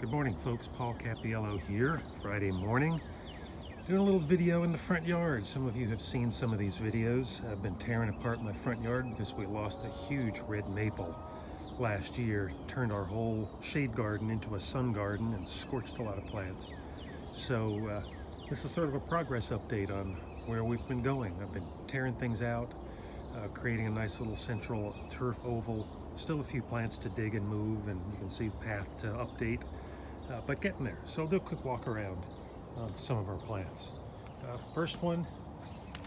Good morning, folks. Paul Cappiello here, Friday morning. Doing a little video in the front yard. Some of you have seen some of these videos. I've been tearing apart my front yard because we lost a huge red maple last year. Turned our whole shade garden into a sun garden and scorched a lot of plants. So this is sort of a progress update on where we've been going. I've been tearing things out, creating a nice little central turf oval. Still a few plants to dig and move, and you can see the path to update, but getting there. So I'll do a quick walk around on some of our plants. First one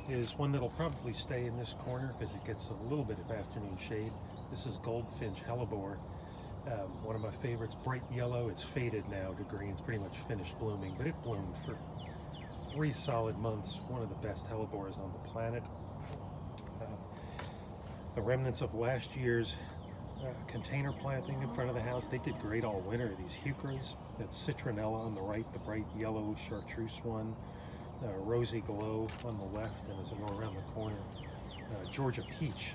is one that'll probably stay in this corner because it gets a little bit of afternoon shade. This is Goldfinch Heliborne, one of my favorites, bright yellow. It's faded now to green. It's pretty much finished blooming, but it bloomed for 3 solid months. One of the best hellebores on the planet. The remnants of last year's container planting in front of the house, they did great all winter. These heucheras, that's citronella on the right, the bright yellow chartreuse one, rosy glow on the left, and as I go around the corner, Georgia peach,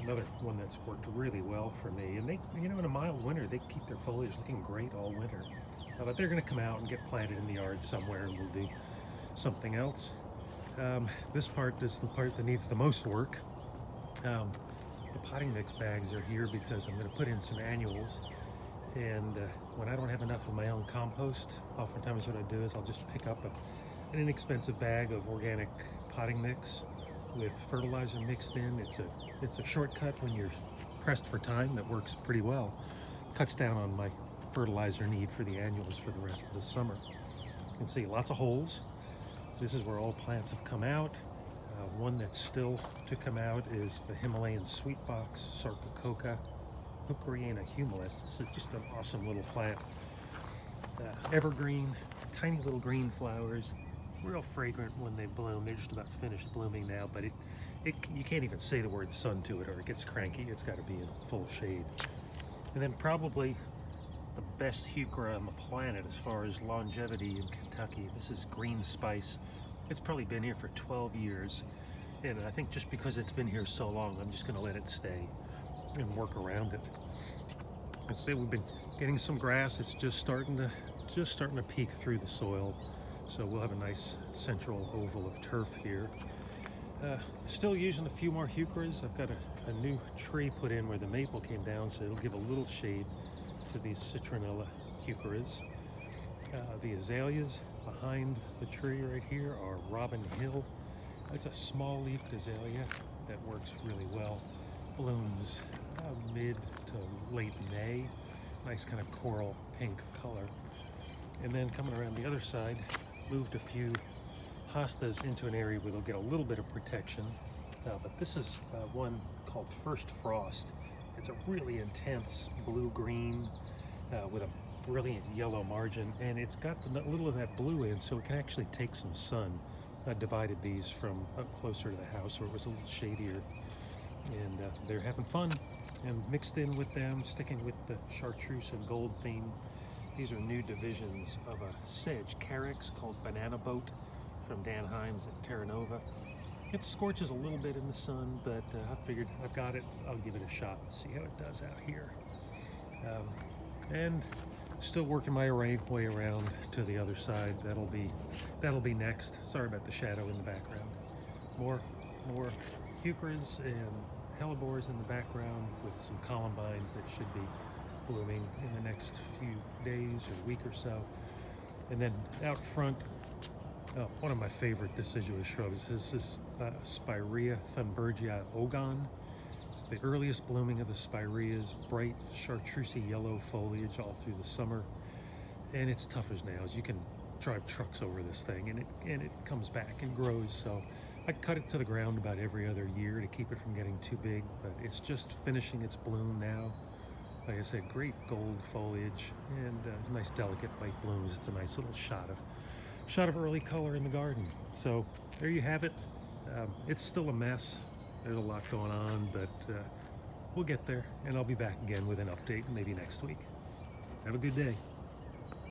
another one that's worked really well for me. And they, you know, in a mild winter, they keep their foliage looking great all winter. But they're going to come out and get planted in the yard somewhere, and we'll do something else. This part is the part that needs the most work. The potting mix bags are here because I'm going to put in some annuals, and when I don't have enough of my own compost, oftentimes what I do is I'll just pick up an inexpensive bag of organic potting mix with fertilizer mixed in. It's a shortcut when you're pressed for time that works pretty well. Cuts down on my fertilizer need for the annuals for the rest of the summer. You can see lots of holes. This is where all plants have come out. One that's still to come out is the Himalayan Sweet Box, Sarcococa Hookeriana humilis. This is just an awesome little plant. Evergreen, tiny little green flowers, real fragrant when they bloom. They're just about finished blooming now, but you can't even say the word sun to it or it gets cranky. It's got to be in full shade. And then probably the best heuchera on the planet as far as longevity in Kentucky. This is Green Spice. It's probably been here for 12 years, and I think just because it's been here so long, I'm just going to let it stay and work around it. I say we've been getting some grass. It's just starting to peek through the soil, so we'll have a nice central oval of turf here. Still using a few more heucheras. I've got a new tree put in where the maple came down, so it'll give a little shade to these citronella heucheras. The azaleas behind the tree right here are Robin Hill. It's a small leafed azalea that works really well. Blooms mid to late May. Nice kind of coral pink color. And then coming around the other side, moved a few hostas into an area where they'll get a little bit of protection. But this is one called First Frost. It's a really intense blue-green with a brilliant yellow margin, and it's got a little of that blue in, so it can actually take some sun. I divided these from up closer to the house where it was a little shadier, and they're having fun. And mixed in with them, sticking with the chartreuse and gold theme, these are new divisions of a sedge carex called Banana Boat from Dan Himes at Terra Nova. It scorches a little bit in the sun, but I figured I've got it, I'll give it a shot and see how it does out here. And still working my way around to the other side. That'll be next. Sorry about the shadow in the background. More heucheras and hellebores in the background with some columbines that should be blooming in the next few days or week or so. And then out front, one of my favorite deciduous shrubs. This is Spirea Faberge ogon. It's the earliest blooming of the spireas, bright chartreusey yellow foliage all through the summer, and it's tough as nails. You can drive trucks over this thing, and it comes back and grows. So I cut it to the ground about every other year to keep it from getting too big, but it's just finishing its bloom now. Like I said, great gold foliage and nice delicate white blooms. It's a nice little shot of early color in the garden. So there you have it. It's still a mess. There's a lot going on, but we'll get there, and I'll be back again with an update maybe next week. Have a good day.